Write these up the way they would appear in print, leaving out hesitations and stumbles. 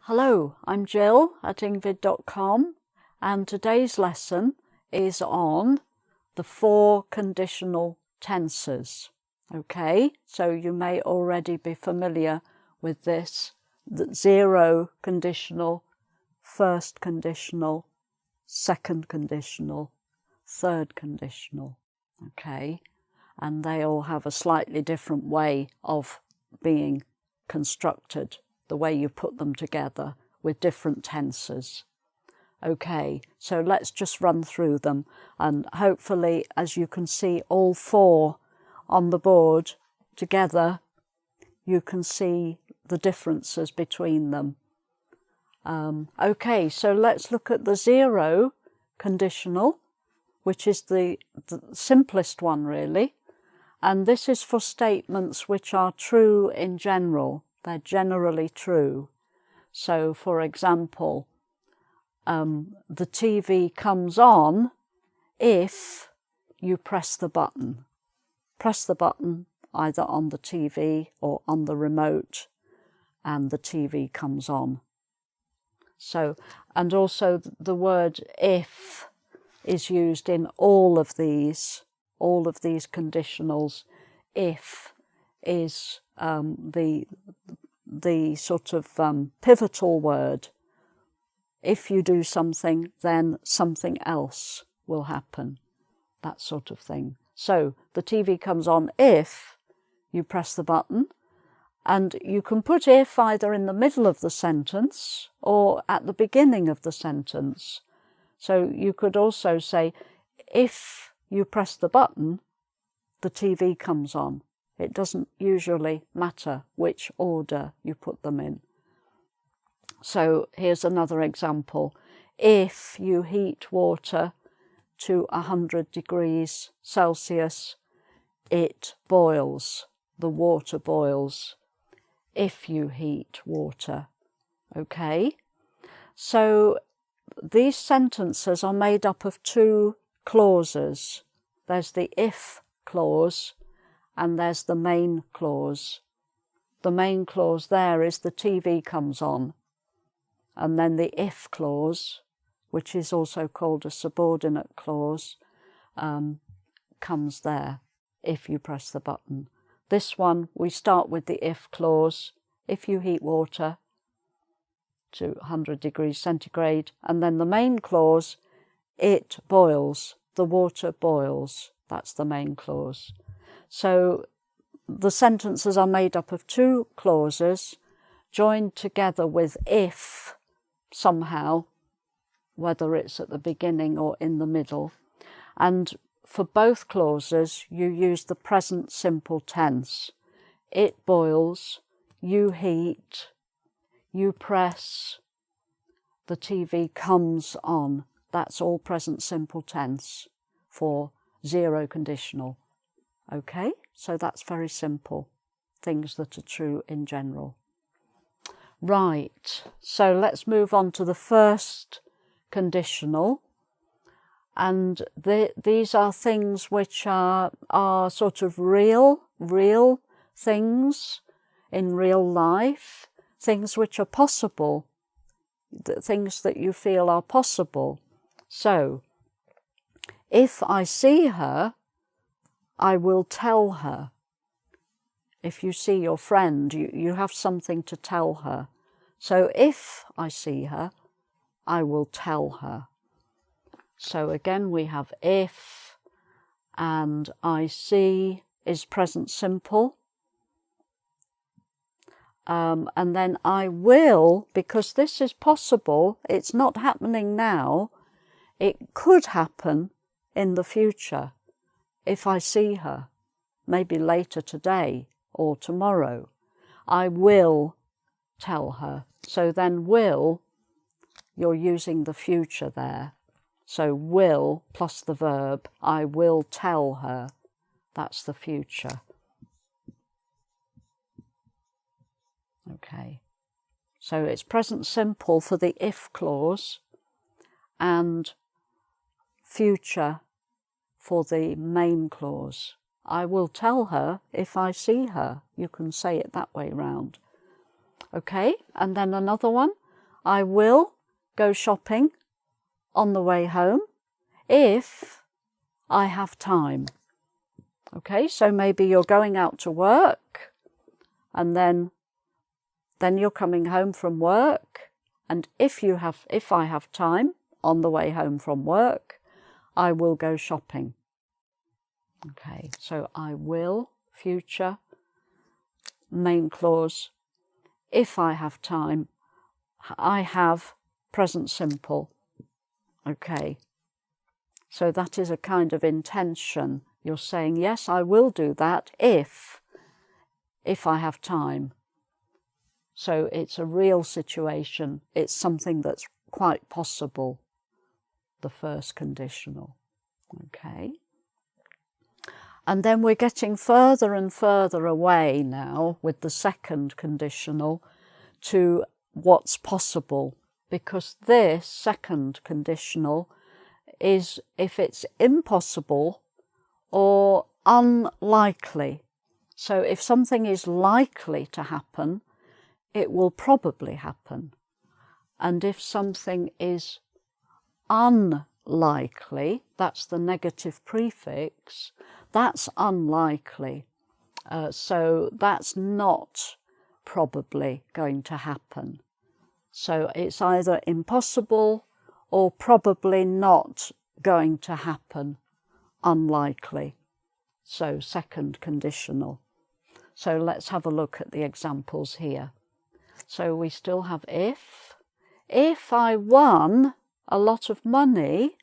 Hello, I'm Jill at ingvid.com, and today's lesson is on the 4 conditional tenses. Okay, so you may already be familiar with this: the 0 conditional, 1st conditional, 2nd conditional, 3rd conditional. Okay, and they all have a slightly different way of being constructed, the way you put them together with different tenses. Okay, so let's just run through them, and hopefully, as you can see all 4 on the board together, you can see the differences between them. Okay, so let's look at the 0 conditional, which is the simplest one really, and this is for statements which are true in general. They're generally true. So, for example, the TV comes on if you press the button. Press the button either on the TV or on the remote, and the TV comes on. So, and also the word if is used in all of these conditionals. If is the sort of pivotal word. If you do something, then something else will happen, that sort of thing. So the TV comes on if you press the button, and you can put if either in the middle of the sentence or at the beginning of the sentence. So you could also say, if you press the button, the TV comes on. It doesn't usually matter which order you put them in. So here's another example. If you heat water to 100 degrees Celsius, it boils. The water boils. If you heat water. Okay? So these sentences are made up of 2 clauses. There's the if clause, and there's the main clause. The main clause there is the TV comes on. And then the if clause, which is also called a subordinate clause, comes there if you press the button. This one, we start with the if clause. If you heat water to 100 degrees centigrade. And then the main clause, it boils. The water boils. That's the main clause. So the sentences are made up of 2 clauses joined together with if somehow, whether it's at the beginning or in the middle. And for both clauses, you use the present simple tense. It boils, you heat, you press, the TV comes on. That's all present simple tense for 0 conditional. Okay, so that's very simple. Things that are true in general. Right, so let's move on to the 1st conditional. And these are things which are sort of real things in real life, things which are possible, things that you feel are possible. So, if I see her, I will tell her. If you see your friend, you have something to tell her. So if I see her, I will tell her. So again, we have if, and I see is present simple. And then I will, because this is possible, it's not happening now, it could happen in the future if I see her, maybe later today or tomorrow. I will tell her. So then will, you're using the future there. So will plus the verb, I will tell her. That's the future. Okay. So it's present simple for the if clause and future for the main clause. I will tell her if I see her. You can say it that way round. Okay, and then another one. I will go shopping on the way home if I have time. Okay, so maybe you're going out to work and then you're coming home from work, and if I have time on the way home from work, I will go shopping. Okay, so I will, future, main clause. If I have time, I have, present simple. Okay, so that is a kind of intention. You're saying, yes, I will do that if I have time. So it's a real situation. It's something that's quite possible, the first conditional. Okay. And then we're getting further and further away now with the second conditional to what's possible, because this second conditional is if it's impossible or unlikely. So if something is likely to happen, it will probably happen. And if something is unlikely, that's the negative prefix, that's unlikely. So that's not probably going to happen. So it's either impossible or probably not going to happen, unlikely. So second conditional. So let's have a look at the examples here. So we still have if. If I won a lot of money,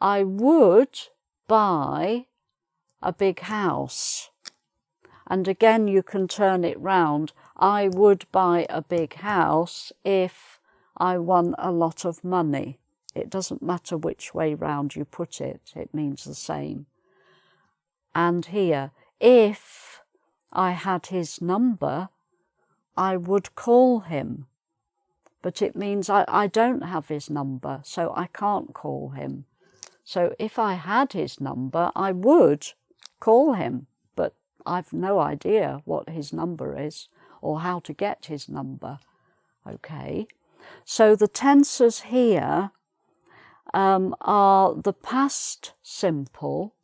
I would buy a big house. And again, you can turn it round. I would buy a big house if I won a lot of money. It doesn't matter which way round you put it. It means the same. And here, if I had his number, I would call him. But it means I don't have his number, so I can't call him. So if I had his number, I would call him, but I've no idea what his number is or how to get his number. Okay, so the tenses here are the past simple.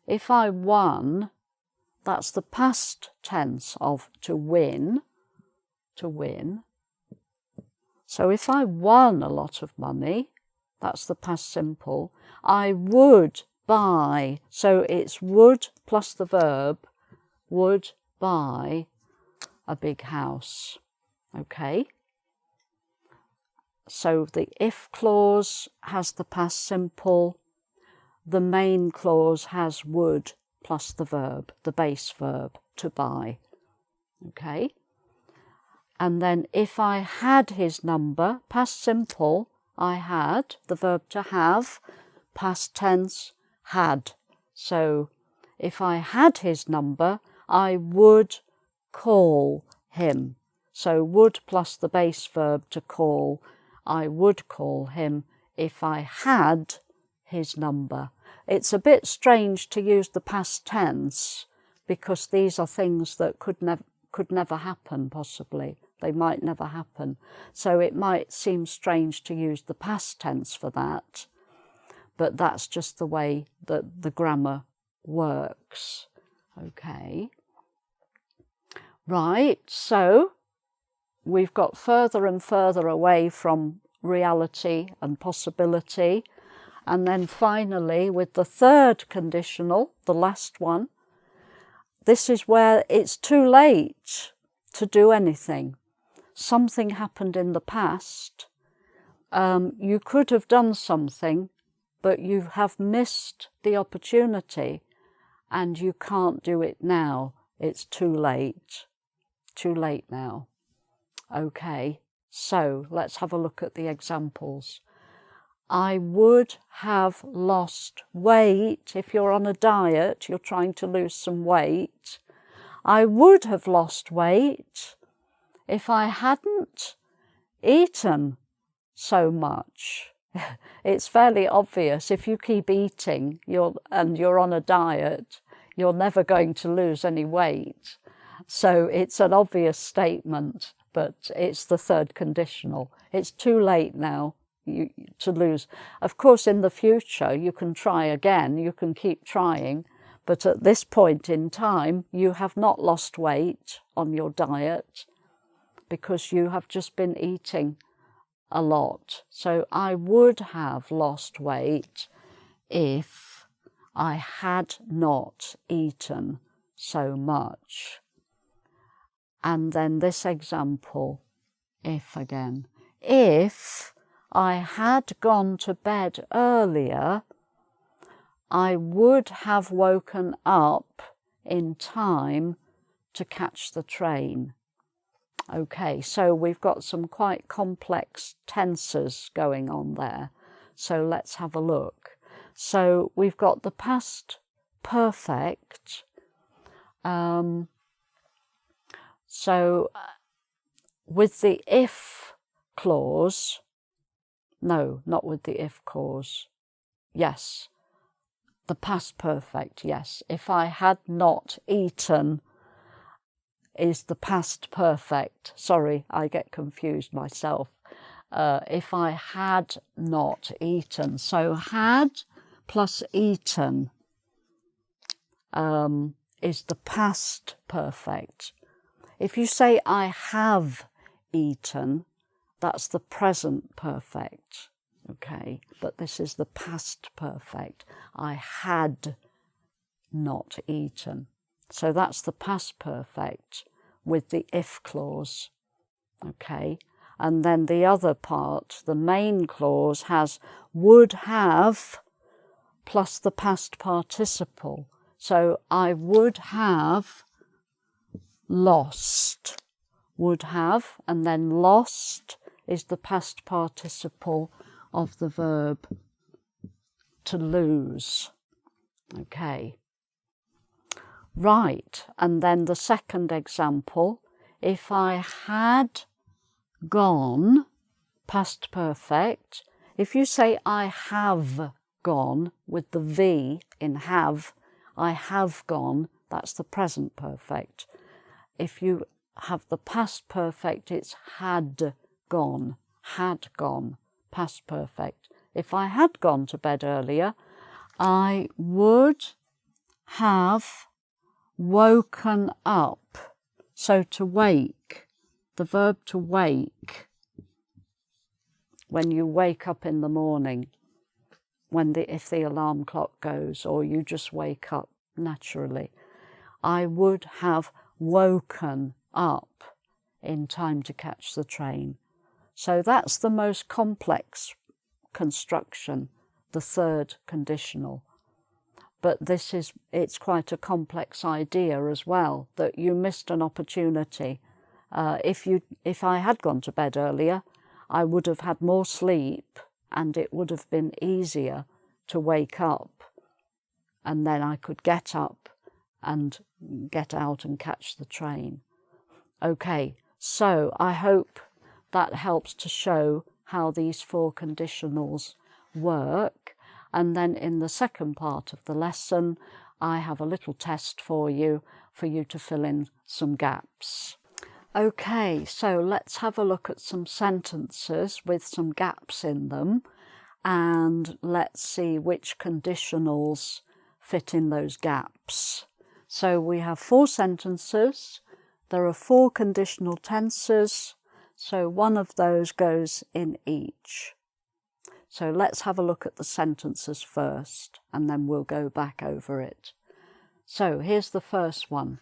If I won, that's the past tense of to win, to win. So if I won a lot of money, that's the past simple. I would buy, so it's would plus the verb, would buy a big house. Okay? So the if clause has the past simple, the main clause has would plus the verb, the base verb, to buy. Okay? And then if I had his number, past simple, I had, the verb to have, past tense, had. So if I had his number, I would call him. So would plus the base verb to call, I would call him if I had his number. It's a bit strange to use the past tense because these are things that could never happen, possibly. They might never happen. So it might seem strange to use the past tense for that, but that's just the way that the grammar works. Okay. Right, so we've got further and further away from reality and possibility. And then finally, with the third conditional, the last one, this is where it's too late to do anything. Something happened in the past. You could have done something, but you have missed the opportunity and you can't do it now. It's too late. Too late now. Okay, so let's have a look at the examples. I would have lost weight. If you're on a diet, you're trying to lose some weight. I would have lost weight if I hadn't eaten so much. It's fairly obvious. If you keep eating and you're on a diet, you're never going to lose any weight. So it's an obvious statement but it's the third conditional. It's too late now to lose. Of course, in the future, you can try again, you can keep trying, but at this point in time, you have not lost weight on your diet because you have just been eating a lot. So I would have lost weight if I had not eaten so much. And then this example, if again. If I had gone to bed earlier, I would have woken up in time to catch the train. Okay, so we've got some quite complex tenses going on there. So let's have a look. So we've got the past perfect. So with the if clause, no, not with the if clause. Yes, the past perfect, yes. If I had not eaten is the past perfect. Sorry, I get confused myself. If I had not eaten. So had plus eaten is the past perfect. If you say I have eaten, that's the present perfect. Okay, but this is the past perfect. I had not eaten. So that's the past perfect with the if clause. Okay, and then the other part, the main clause, has would have plus the past participle. So I would have lost. Would have, and then lost is the past participle of the verb to lose. Okay. Right, and then the second example, if I had gone, past perfect, if you say I have gone with the V in have, I have gone, that's the present perfect. If you have the past perfect, it's had gone, past perfect. If I had gone to bed earlier, I would have woken up. So to wake, the verb to wake, when you wake up in the morning, if the alarm clock goes, or you just wake up naturally, I would have woken up in time to catch the train. So that's the most complex construction, the third conditional. But it's quite a complex idea as well, that you missed an opportunity. If I had gone to bed earlier, I would have had more sleep and it would have been easier to wake up, and then I could get up and get out and catch the train. Okay, so I hope that helps to show how these four conditionals work. And then in the second part of the lesson, I have a little test for you to fill in some gaps. Okay, so let's have a look at some sentences with some gaps in them, and let's see which conditionals fit in those gaps. So we have 4 sentences. There are 4 conditional tenses, so one of those goes in each. So let's have a look at the sentences first, and then we'll go back over it. So here's the first one.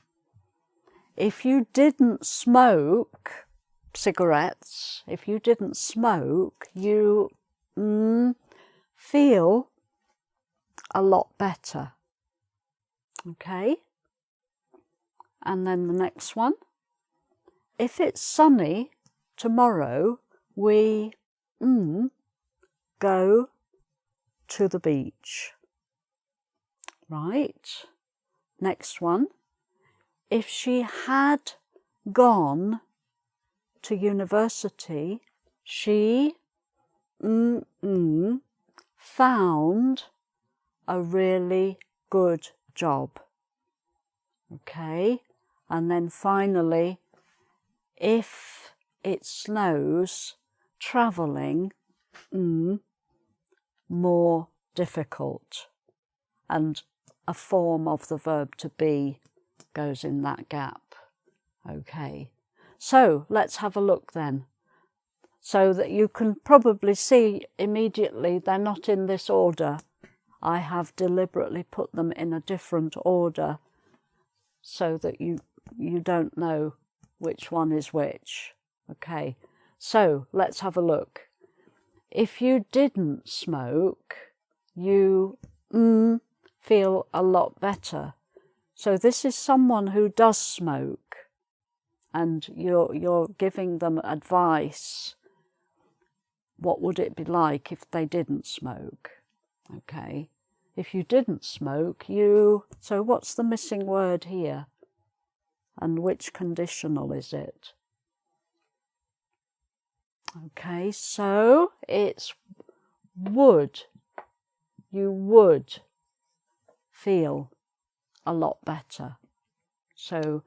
If you didn't smoke cigarettes, if you didn't smoke, you feel a lot better. Okay? And then the next one. If it's sunny tomorrow, we go to the beach. Right. Next one. If she had gone to university, she found a really good job. Okay. And then finally, if it snows, travelling, more difficult. And a form of the verb to be goes in that gap. Okay, so let's have a look then. So that you can probably see immediately they're not in this order. I have deliberately put them in a different order so that you don't know which one is which. Okay, so let's have a look. If you didn't smoke, you feel a lot better. So this is someone who does smoke, and you're giving them advice. What would it be like if they didn't smoke? Okay, if you didn't smoke, so what's the missing word here? And which conditional is it? Okay, so it's would. You would feel a lot better. So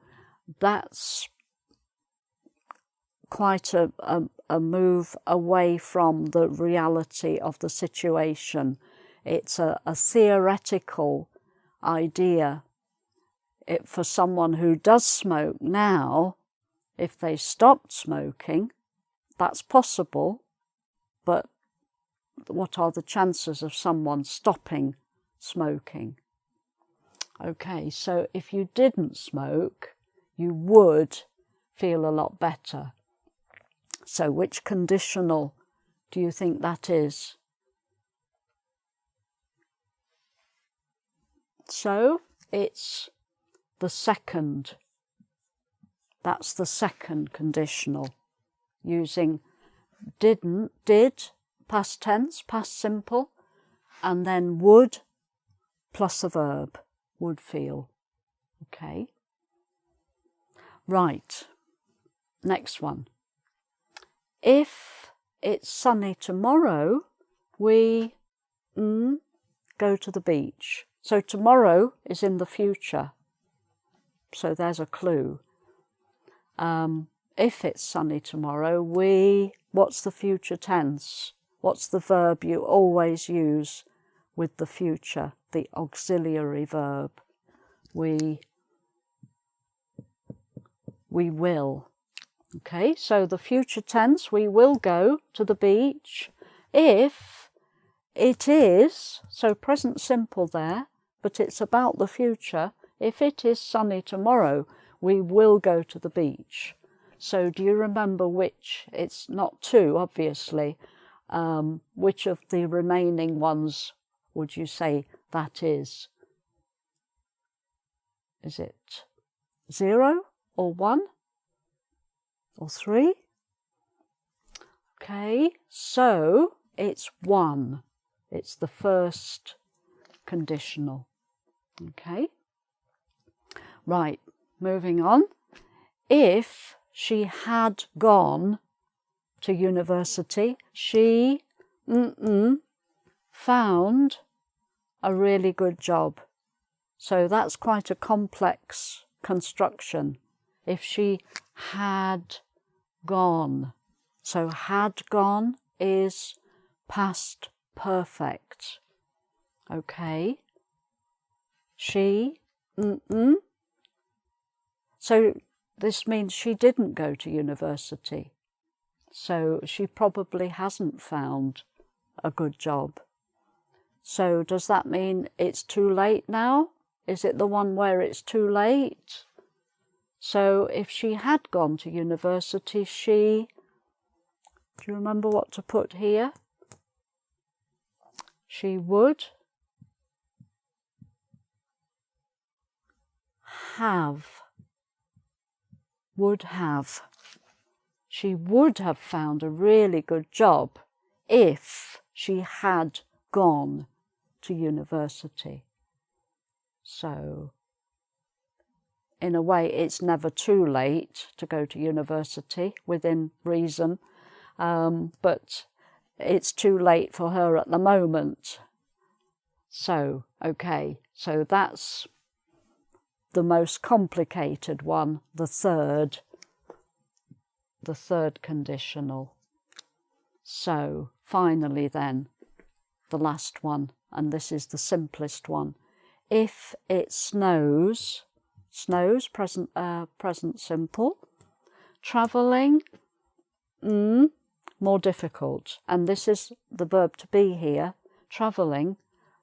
that's quite a move away from the reality of the situation. It's a theoretical idea. For someone who does smoke now, if they stopped smoking, that's possible, but what are the chances of someone stopping smoking? Okay, so if you didn't smoke, you would feel a lot better. So which conditional do you think that is? So it's the second. That's the second conditional, using did, past tense, past simple, and then would plus a verb, would feel. Okay. Right. Next one. If it's sunny tomorrow, we go to the beach. So tomorrow is in the future. So there's a clue. If it's sunny tomorrow, what's the future tense? What's the verb you always use with the future, the auxiliary verb? We will. Okay, so the future tense, we will go to the beach. If it is, so present simple there, but it's about the future. If it is sunny tomorrow, we will go to the beach. So do you remember which? It's not two, obviously. Which of the remaining ones would you say that is? Is it 0 or 1 or 3? Okay, so it's 1. It's the first conditional. Okay. Right, moving on. If she had gone to university, she found a really good job. So that's quite a complex construction. If she had gone. So had gone is past perfect. Okay. She, So this means she didn't go to university. So she probably hasn't found a good job. So does that mean it's too late now? Is it the one where it's too late? So if she had gone to university, do you remember what to put here? She would have. She would have found a really good job if she had gone to university. So, in a way, it's never too late to go to university within reason, but it's too late for her at the moment. So, okay, so that's the most complicated one, the third. the third conditional. So finally then, the last one, and this is the simplest one. If it snows, snows, present simple. Travelling, more difficult. And this is the verb to be here. Travelling,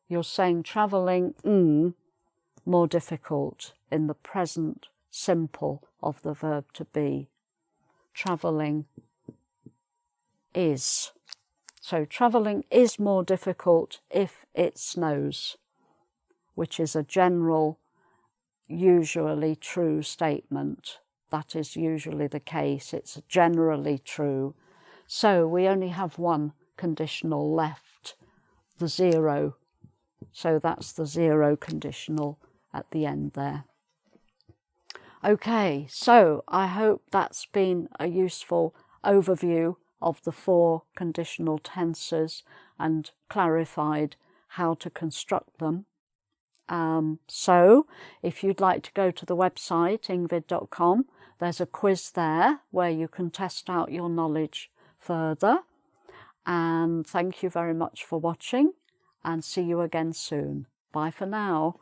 you're saying travelling, more difficult in the present simple of the verb to be. Travelling is. So travelling is more difficult if it snows, which is a general, usually true statement. That is usually the case. It's generally true. So we only have one conditional left, the zero. So that's the zero conditional at the end there. Okay, so I hope that's been a useful overview of the 4 conditional tenses and clarified how to construct them. So if you'd like to go to the website ingvid.com, there's a quiz there where you can test out your knowledge further. And thank you very much for watching, and see you again soon. Bye for now.